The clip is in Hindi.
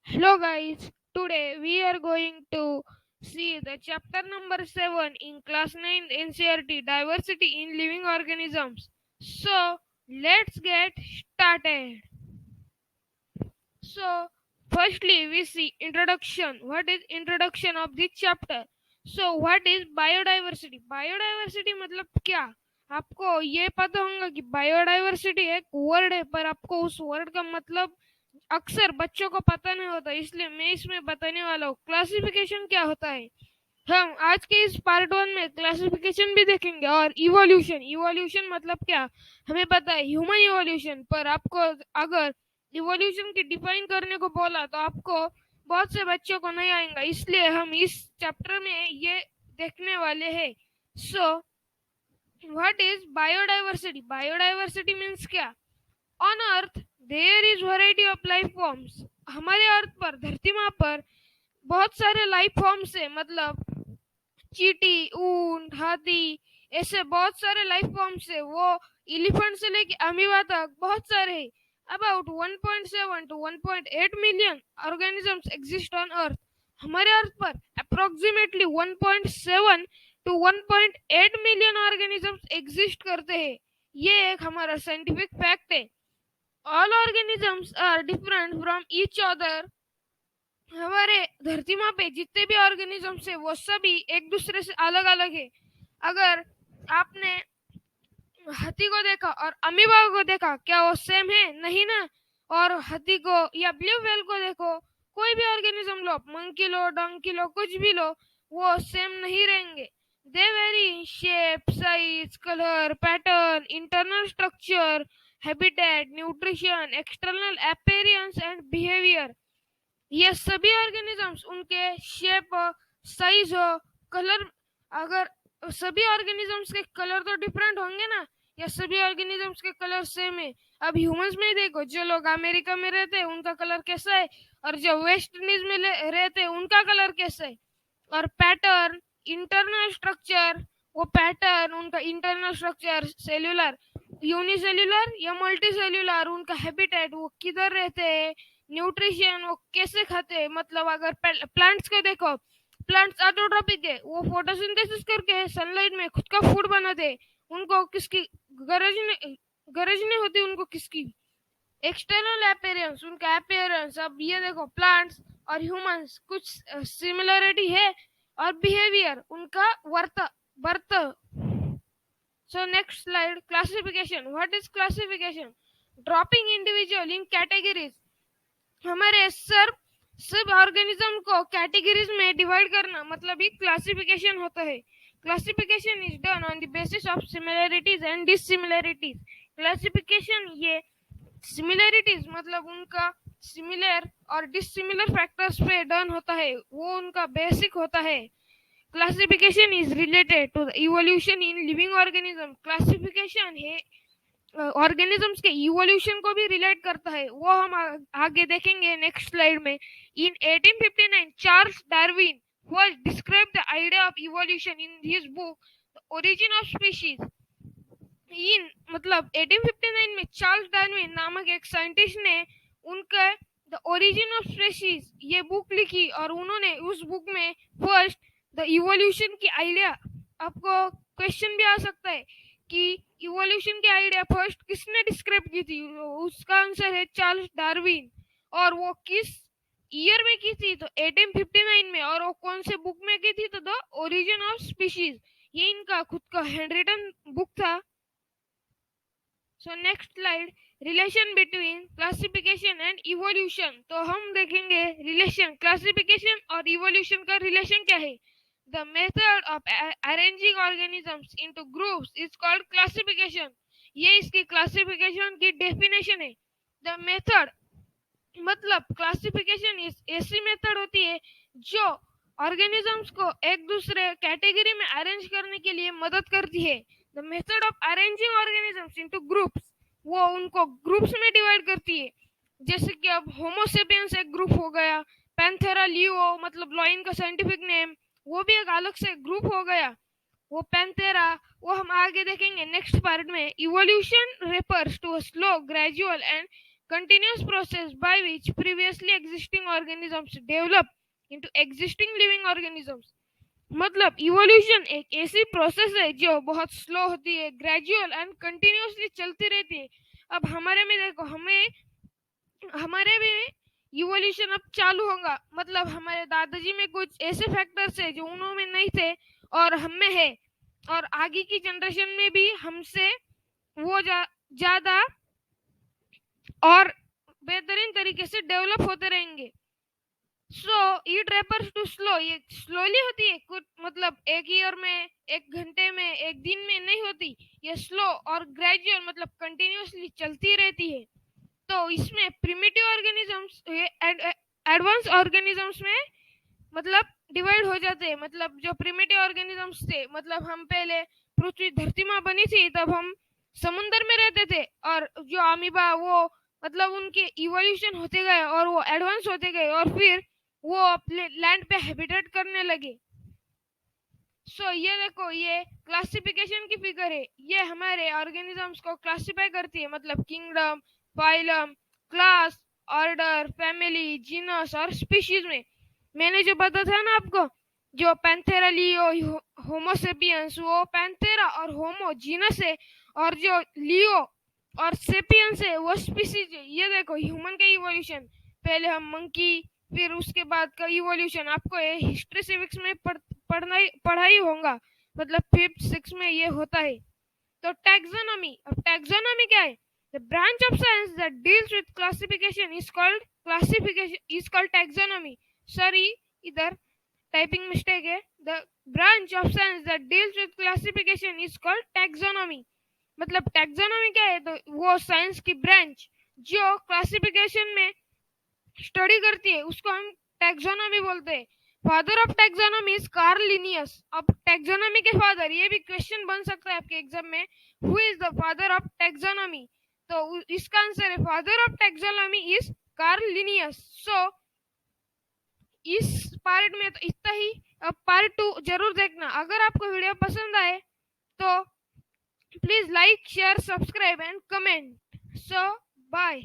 Hello guys, today we are going to see the chapter number 7 in class 9 NCERT Diversity in Living Organisms. So, let's get started. So, firstly we see introduction. What is introduction of this chapter? So, what is biodiversity? Biodiversity मतलब क्या? आपको ये पता होगा कि बायोडाइवर्सिटी एक वर्ड है, पर आपको उस वर्ड का मतलब अक्सर बच्चों को पता नहीं होता, इसलिए मैं इसमें बताने वाला हूँ क्लासिफिकेशन क्या होता है। हम आज के इस पार्ट 1 में क्लासिफिकेशन भी देखेंगे और इवोल्यूशन। इवोल्यूशन मतलब क्या, हमें पता है ह्यूमन इवोल्यूशन, पर आपको अगर इवोल्यूशन की डिफाइन करने को बोला तो आपको बहुत से बच्चों को नहीं आएगा, इसलिए हम इस चैप्टर में ये देखने वाले हैं। So what is biodiversity? Biodiversity means क्या? On earth there is variety of life forms. हमारे अर्थ पर, धरती माँ पर बहुत सारे लाइफ फॉर्म्स है, मतलब चींटी, ऊंट, हाथी, ऐसे बहुत सारे लाइफ फॉर्म्स है। वो एलिफेंट से लेके अमीबा तक बहुत सारे है। About 1.7 to 1.8 million organisms exist on earth. हमारे अर्थ पर approximately 1.7 to 1.8 million organisms exist करते हैं। ये एक हमारा साइंटिफिक फैक्ट है। All organisms are different from each other. हमारे धरती माँ पे जितने भी ऑर्गेनिजम्स है वो सभी एक दूसरे से अलग अलग है। अगर आपने हाथी को देखा और अमीबा को देखा, क्या वो सेम है? नहीं ना। और हाथी को या ब्लू व्हेल को देखो, कोई भी ऑर्गेनिज्म लो, मंकी लो, डंकी लो, कुछ भी लो, वो सेम नहीं रहेंगे। They vary in shape, size, colour, pattern, internal structure, habitat, nutrition, external appearance and behaviour. ये सभी ऑर्गेनिजम्स, उनके शेप, साइज हो, कलर, अगर सभी ऑर्गेनिजम्स के कलर तो डिफरेंट होंगे ना, या सभी ऑर्गेनिजम्स के कलर सेम है? अब ह्यूमंस में ही देखो, जो लोग अमेरिका में रहते हैं उनका कलर कैसा है, और जो वेस्ट इंडीज में रहते हैं उनका कलर कैसा है। और पैटर्न, इंटरनल स्ट्रक्चर, वो पैटर्न, उनका इंटरनल स्ट्रक्चर, सेल्यूलर, यूनिसेल्यूलर या मल्टी सेल्यूलर, उनका हैबिटेट, वो किधर रहते हैं, न्यूट्रिशन, वो कैसे खाते हैं। मतलब अगर प्लांट्स को देखो, प्लांट्स ऑटोट्रॉपिक है, वो फोटोसिंथेसिस करके सनलाइट में खुद का फूड बनाते हैं। उनको किसकी गरज नहीं होती, उनको किसकी। एक्सटर्नल अपीयरेंस, उनका अपीयरेंस, अब ये देखो प्लांट्स और ह्यूमंस कुछ सिमिलरिटी है, और बिहेवियर, उनका वर्त। So next slide, classification. What is classification? Dropping individual in categories. हमारे सब ऑर्गेनिज्म को कैटेगरीज में डिवाइड करना, मतलब ही क्लासिफिकेशन होता है। Classification is done on the basis of similarities and dissimilarities. Classification ये सिमिलरिटीज मतलब उनका सिमिलर और डिससिमिलर फैक्टर्स पे डन होता है, वो उनका बेसिक होता है। Classification is related to the evolution in living organism. Classification है ऑर्गेनिजम्स के इवोल्यूशन को भी रिलेट करता है, वो हम आगे देखेंगे नेक्स्ट स्लाइड में। इन 1859 Charles Darwin was described the idea of evolution in his book The Origin of Species। इन मतलब 1859 में चार्ल्स डार्विन नामक एक साइंटिस्ट ने उनका द ओरिजिन ऑफ स्पीशीज ये बुक लिखी, और उन्होंने उस बुक में फर्स्ट द इवोल्यूशन की आइडिया। आपको क्वेश्चन भी आ सकता है कि इवोल्यूशन की आइडिया फर्स्ट किसने डिस्क्राइब की थी? उसका आंसर है चार्ल्स डार्विन। और वो किस ईयर में की थी? तो 1859 में। और वो कौन से बुक में की थी? तो द ओरिजिन ऑफ स्पीशीज, ये इनका खुद का हैंड रिटन बुक था। So next slide, relation between classification and evolution. तो हम देखेंगे रिलेशन, क्लासिफिकेशन और इवोल्यूशन का रिलेशन क्या है। The method of arranging organisms into groups is called classification. ये इसकी क्लासिफिकेशन की डेफिनेशन है। द मेथड मतलब क्लासिफिकेशन इस ऐसी मेथड होती है जो ऑर्गेनिजम्स को एक दूसरे कैटेगरी में अरेंज करने के लिए मदद करती है। The method of arranging organisms into groups, वो उनको ग्रुप्स में डिवाइड करती है। जैसे कि अब होमोसेपियंस एक ग्रुप हो गया, पैंथेरा लियो मतलब लॉइन का साइंटिफिक नेम, वो भी एक अलग से ग्रुप हो गया, वो पैंथेरा। वो हम आगे देखेंगे नेक्स्ट पार्ट में। Evolution refers to a slow, gradual and continuous process by which previously existing organisms develop into existing living organisms। मतलब इवोल्यूशन एक ऐसी प्रोसेस है जो बहुत स्लो होती है, ग्रेजुअल एंड कंटिन्यूअसली चलती रहती है। अब हमारे में देखो, हमारे में इवोल्यूशन अब चालू होगा, मतलब हमारे दादाजी में कुछ ऐसे फैक्टर्स है जो उन्होंने नहीं थे और हम में है, और आगे की जनरेशन में भी हमसे वो ज्यादा और बेहतरीन तरीके से डेवलप होते रहेंगे। So it refers to slow, ये स्लोली होती है कुछ, मतलब एक ईयर में, एक घंटे में, एक दिन में नहीं होती, ये स्लो और ग्रेजुअल मतलब कंटिन्यूअसली चलती रहती है। तो इसमें प्रिमिटिव ऑर्गेनिजम्स एडवांस ऑर्गेनिजम्स में मतलब डिवाइड हो जाते हैं। मतलब जो प्रिमिटिव ऑर्गेनिजम्स थे, मतलब हम पहले पृथ्वी धरती माँ बनी थी तब हम समुद्र में रहते थे, और जो अमीबा वो मतलब उनके इवोल्यूशन होते गए और वो एडवांस होते गए और फिर वो अपने लैंड पे हैबिटेट करने लगे। सो ये देखो, ये क्लासिफिकेशन की फिगर है, ये हमारे ऑर्गेनिजम्स को क्लासिफाई करती है, मतलब kingdom, phylum, class, order, family, genus और स्पीशीज में। मैंने जो बताया था ना आपको, जो पैंथेरा लियो होमोसेपियंस, वो पैंथेरा और होमो जीनस है, और जो लियो और सेपियंस है वो स्पीशीज है। ये देखो ह्यूमन का इवोल्यूशन, पहले हम मंकी, फिर उसके बाद का इवोल्यूशन आपको ये हिस्ट्री सिविक्स में पढ़ाई होगा, मतलब 5th 6th में ये होता है। तो टैक्सोनॉमी, अब टैक्सोनॉमी क्या है? The branch of science that deals with classification is called taxonomy. Sorry, इधर टाइपिंग मिस्टेक है। The branch of science that deals with classification is called taxonomy. मतलब टैक्सोनॉमी क्या है? तो वो साइंस की ब्रांच जो क्लासिफिकेशन में स्टडी करती है उसको हम टैक्सोनॉमी बोलते हैं। Father of taxonomy is Carl Linnaeus. अब टैक्सोनॉमी के फादर, ये भी क्वेश्चन बन सकता है आपके एग्जाम में, who is the father of taxonomy? तो इसका आंसर है father of taxonomy is Carl Linnaeus. So इस पार्ट में तो इतना ही। अब पार्ट 2 जरूर देखना। अगर आपको वीडियो पसंद आए तो please like, share, subscribe and comment. So bye.